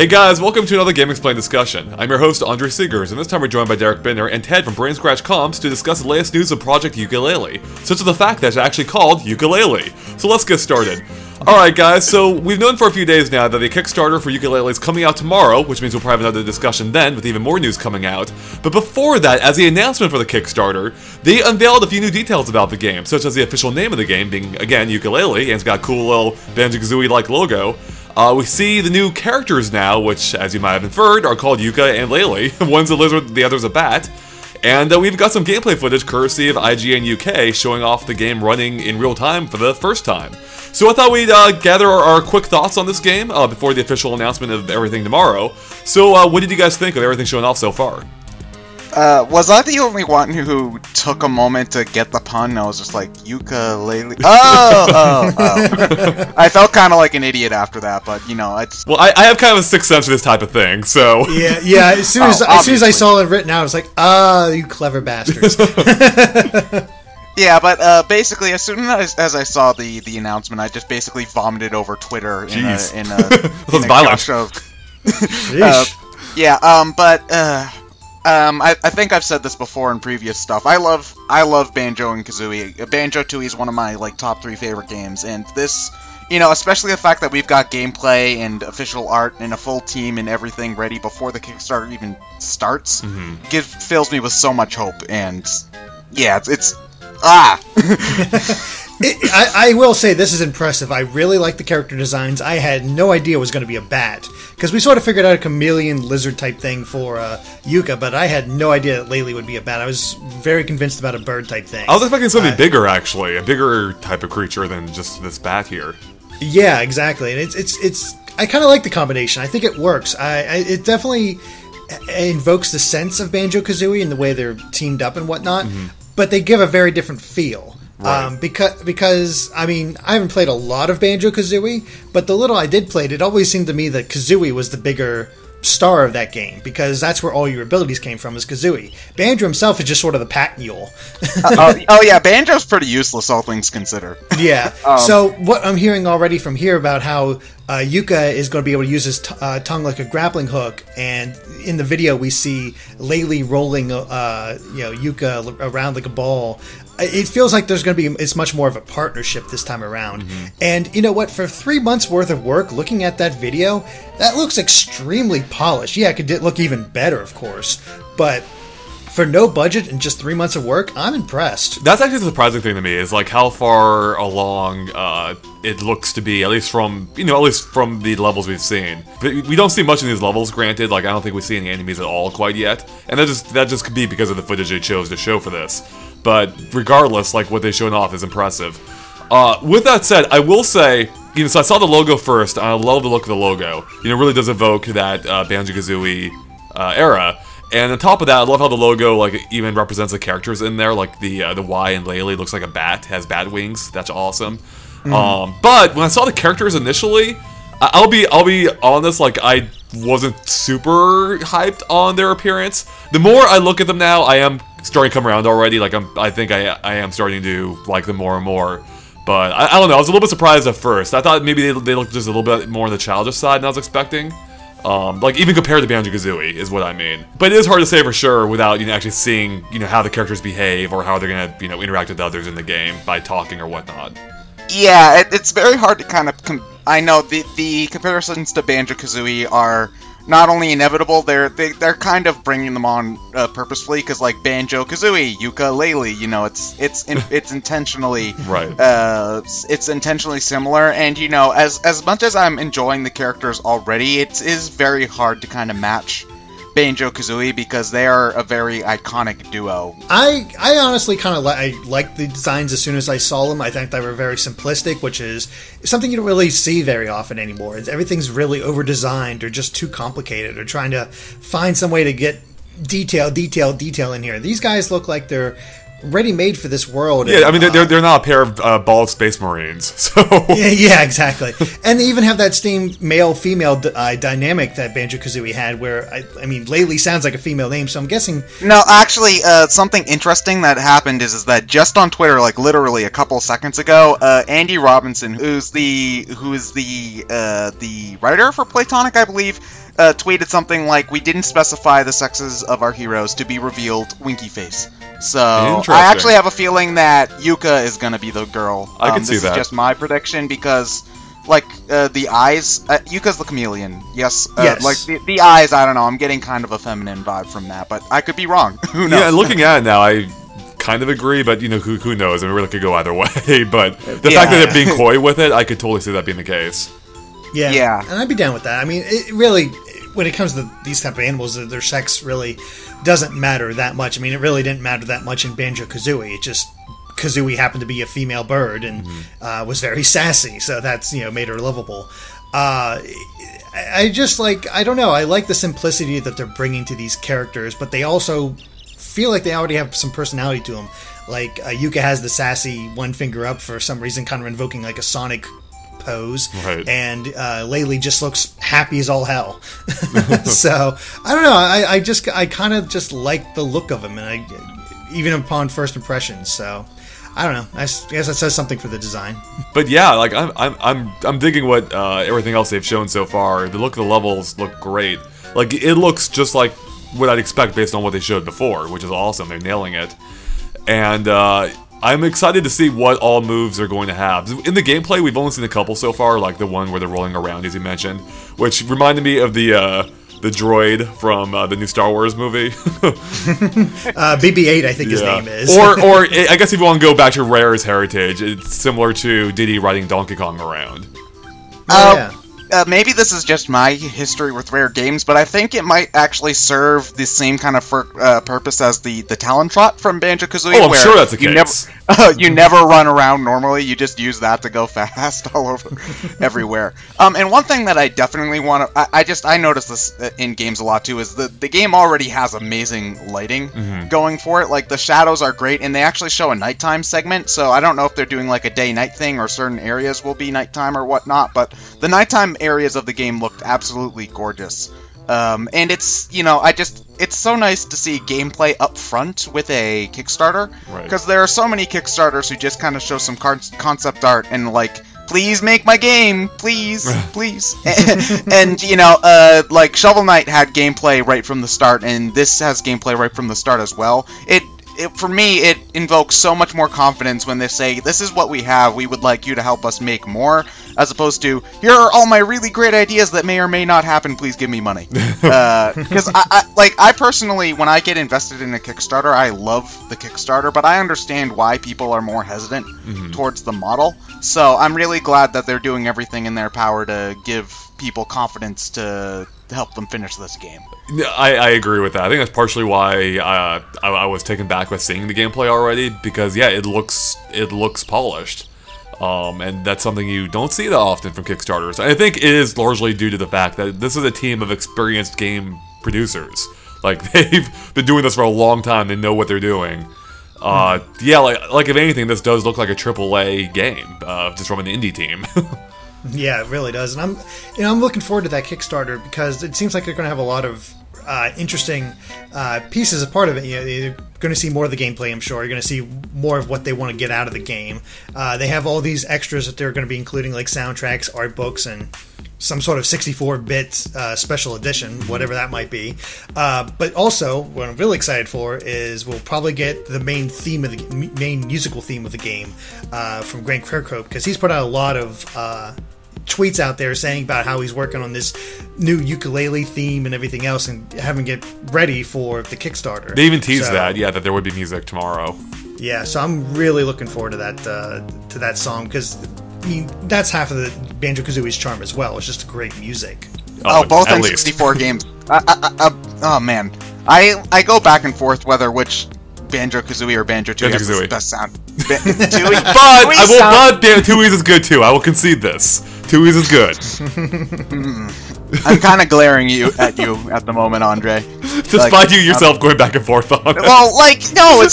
Hey guys, welcome to another GameXplain discussion. I'm your host, Andre Seegers, and this time we're joined by Derek Binder and Ted from Brain Scratch Comps to discuss the latest news of Project Ukulele, such as the fact that it's actually called Yooka-Laylee. So let's get started. Alright guys, so we've known for a few days now that the Kickstarter for Yooka-Laylee is coming out tomorrow, which means we'll probably have another discussion then with even more news coming out. But before that, as the announcement for the Kickstarter, they unveiled a few new details about the game, such as the official name of the game being, again, Yooka-Laylee, and it's got a cool little Banjo-Kazooie-like logo. We see the new characters now, which, as you might have inferred, are called Yooka and Laylee. One's a lizard, the other's a bat. And we've got some gameplay footage courtesy of IGN UK showing off the game running in real time for the first time. So I thought we'd gather our quick thoughts on this game before the official announcement of everything tomorrow. So what did you guys think of everything shown off so far? Was I the only one who took a moment to get the pun? I was just like, Yooka-Laylee. Oh. I felt kind of like an idiot after that, but you know, it's. Well, I have kind of a sixth sense for this type of thing, so. Yeah. As soon as I saw it written out, I was like, you clever bastards. Yeah, but basically, as soon as I saw the announcement, I just basically vomited over Twitter in a gush of. I think I've said this before in previous stuff. I love Banjo and Kazooie. Banjo-Tooie is one of my top 3 favorite games, and this, especially the fact that we've got gameplay and official art and a full team and everything ready before the Kickstarter even starts, fills me with so much hope. And yeah, it's I will say this is impressive. I really like the character designs. I had no idea it was going to be a bat, because we sort of figured out a chameleon lizard type thing for Yooka, but I had no idea that Laylee would be a bat. I was very convinced about a bird type thing. I was expecting something bigger, actually, a bigger type of creature than just this bat here. Yeah, exactly, and it's I kind of like the combination. I think it works. It definitely invokes the sense of Banjo-Kazooie and the way they're teamed up and whatnot, but they give a very different feel. Right. Because I mean, I haven't played a lot of Banjo-Kazooie, but the little I did play, it always seemed to me that Kazooie was the bigger star of that game, because that's where all your abilities came from, is Kazooie. Banjo himself is just sort of the pack mule. Yeah, Banjo's pretty useless, all things considered. Yeah. So what I'm hearing already from here about how Yooka is going to be able to use his tongue like a grappling hook, and in the video we see Laylee rolling Yooka around like a ball. It feels like it's much more of a partnership this time around. And you know what? For 3 months worth of work, looking at that video, that looks extremely polished. Yeah, it could look even better, of course. But for no budget and just 3 months of work, I'm impressed. That's actually the surprising thing to me, is like how far along it looks to be, at least from the levels we've seen. But we don't see much in these levels, granted. Like, I don't think we see any enemies at all quite yet, and that just could be because of the footage they chose to show for this. But regardless, like, what they showed off is impressive. With that said, I will say, so I saw the logo first, and I love the look of the logo. It really does evoke that Banjo-Kazooie era. And on top of that, I love how the logo even represents the characters in there, like the Y in Laylee looks like a bat, has bat wings. That's awesome. But when I saw the characters initially, I'll be honest, I wasn't super hyped on their appearance. The more I look at them now, I am starting to come around already. I think I am starting to like them more and more. But I don't know, I was a little bit surprised at first. I thought maybe they looked just a little bit more on the childish side than I was expecting. Even compared to Banjo-Kazooie is what I mean. But it is hard to say for sure without actually seeing how the characters behave or how they're gonna interact with others in the game by talking or whatnot. Yeah, it's very hard to kind of. I know the comparisons to Banjo-Kazooie are not only inevitable, they're kind of bringing them on purposefully, because like Banjo-Kazooie, Yooka-Laylee, it's intentionally right. It's intentionally similar, and as much as I'm enjoying the characters already, it is very hard to kind of match Banjo-Kazooie, because they are a very iconic duo. I honestly kind of like the designs as soon as I saw them. I think they were very simplistic, which is something you don't really see very often anymore. Everything's really over-designed or just too complicated, or trying to find some way to get detail in here. These guys look like they're ready-made for this world. Yeah, I mean, they're not a pair of bald space marines, so... Yeah, exactly. And they even have that same male-female dynamic that Banjo-Kazooie had, where, I mean, Laylee sounds like a female name, so I'm guessing... No, actually, something interesting that happened is that just on Twitter, like, literally a couple seconds ago, Andy Robinson, who's the writer for Playtonic, I believe, tweeted something like, "We didn't specify the sexes of our heroes to be revealed, winky face." So, I actually have a feeling that Yooka is going to be the girl. I can see that. This is just my prediction, because, like, the eyes... Yooka's the chameleon, yes. Yes. Like, the eyes, I don't know, I'm getting kind of a feminine vibe from that, but I could be wrong. Who knows? Yeah, looking at it now, I kind of agree, but, you know, who knows? I mean, it really could go either way, but the fact that they're being coy with it, I could totally see that being the case. Yeah, and I'd be down with that. I mean, it really, when it comes to these type of animals, their sex really doesn't matter that much. I mean, it really didn't matter that much in Banjo-Kazooie. It just, Kazooie happened to be a female bird and was very sassy, so that's, you know, made her lovable. I just like, I don't know, I like the simplicity that they're bringing to these characters, but they also feel like they already have some personality to them. Like, Yooka has the sassy one finger up for some reason, kind of invoking like a Sonic pose, right. And Laylee just looks happy as all hell. So I don't know. I kind of just like the look of him, and even upon first impressions. So I don't know. I guess that says something for the design. But yeah, like I'm digging what everything else they've shown so far. The look of the levels look great. Like it looks just like what I'd expect based on what they showed before, which is awesome. They're nailing it, and I'm excited to see what all moves they're going to have. In the gameplay, we've only seen a couple so far, like the one where they're rolling around, as you mentioned, which reminded me of the droid from the new Star Wars movie. BB-8, I think his name is. or I guess if you want to go back to Rare's heritage, it's similar to Diddy riding Donkey Kong around. Yeah. Maybe this is just my history with Rare games, but I think it might actually serve the same kind of purpose as the Talon Trot from Banjo-Kazooie. Oh, I'm sure that's the case. You never run around normally, you just use that to go fast all over everywhere. And one thing that I definitely want to... I noticed this in games a lot too, is the game already has amazing lighting going for it. Like, the shadows are great, and they actually show a nighttime segment, so I don't know if they're doing like a day-night thing, or certain areas will be nighttime or whatnot, but the nighttime areas of the game looked absolutely gorgeous. And it's, you know, it's so nice to see gameplay up front with a Kickstarter, because there are so many Kickstarters who just kind of show some concept art and like, please make my game, please, please. And you know, like Shovel Knight had gameplay right from the start, and this has gameplay right from the start as well. For me, it invokes so much more confidence when they say, this is what we have, we would like you to help us make more, as opposed to, here are all my really great ideas that may or may not happen, please give me money. Because I personally, when I get invested in a Kickstarter, I love the Kickstarter, but I understand why people are more hesitant towards the model. So I'm really glad that they're doing everything in their power to give people confidence to help them finish this game. I agree with that. I think that's partially why I was taken back with seeing the gameplay already, because yeah, it looks polished, and that's something you don't see that often from Kickstarters. And I think it is largely due to the fact that this is a team of experienced game producers. Like, they've been doing this for a long time. They know what they're doing. Yeah, like if anything, this does look like a AAA game, just from an indie team. Yeah, it really does, and I'm looking forward to that Kickstarter, because it seems like they're going to have a lot of interesting pieces as part of it. You know, you're going to see more of the gameplay, I'm sure. You're going to see more of what they want to get out of the game. They have all these extras that they're going to be including, like soundtracks, art books, and some sort of 64-bit special edition, whatever that might be. But also, what I'm really excited for is we'll probably get the main musical theme of the game from Grant Kirkhope, because he's put out a lot of tweets out there saying about how he's working on this new Yooka-Laylee theme and everything else, and having it ready for the Kickstarter. They even teased that there would be music tomorrow. Yeah, so I'm really looking forward to that song, because I mean, that's half of the Banjo-Kazooie's charm as well. It's just great music. Both N64 games. Oh man, I go back and forth whether which Banjo-Kazooie or Banjo-Tooie has the best sound. Tooie, but Tooie's is good too. I will concede this. Tooie's is good. I'm kind of glaring at you at the moment, Andre. Despite like, you yourself going back and forth on it. Well, like, no,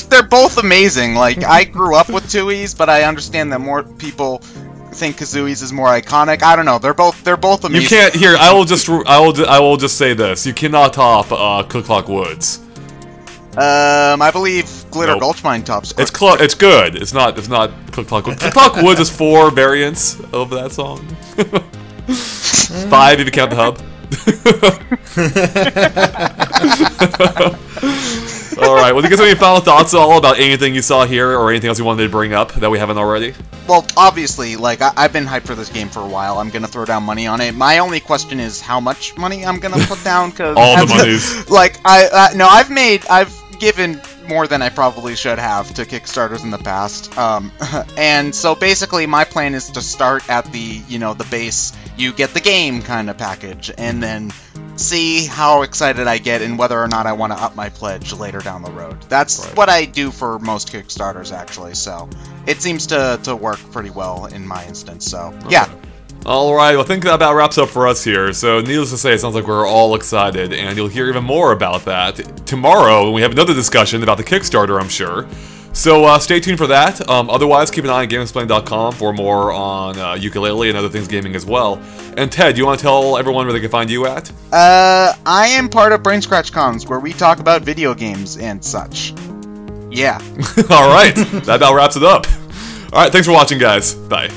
they're both amazing. Like, I grew up with Tooies, but I understand that more people think Kazooie's is more iconic. I don't know. They're both amazing. You can't. Here, I will just say this. You cannot top Click Clock Woods. I believe Glitter Gulch Mine tops. It's good. It's not Click Clock Woods. Click Clock Woods is 4 variants of that song. 5 if you count the hub. Alright, well, do you guys have any final thoughts at all about anything you saw here or anything else you wanted to bring up that we haven't already? Well, obviously, like, I've been hyped for this game for a while. I'm gonna throw down money on it. My only question is how much money I'm gonna put down, because... all the monies. Like, I've given more than I probably should have to Kickstarters in the past. And so basically my plan is to start at the, the base, you get the game kind of package, and then see how excited I get and whether or not I want to up my pledge later down the road. That's what I do for most Kickstarters, actually, so it seems to work pretty well in my instance, so yeah. Alright, well I think that about wraps up for us here, so needless to say, it sounds like we're all excited, and you'll hear even more about that tomorrow when we have another discussion about the Kickstarter, I'm sure. So stay tuned for that. Otherwise, keep an eye on GameXplain.com for more on Yooka-Laylee and other things gaming as well. And Ted, do you want to tell everyone where they can find you at? I am part of Brain Scratch Cons, where we talk about video games and such. Yeah. Alright, that about wraps it up. Alright, thanks for watching, guys. Bye.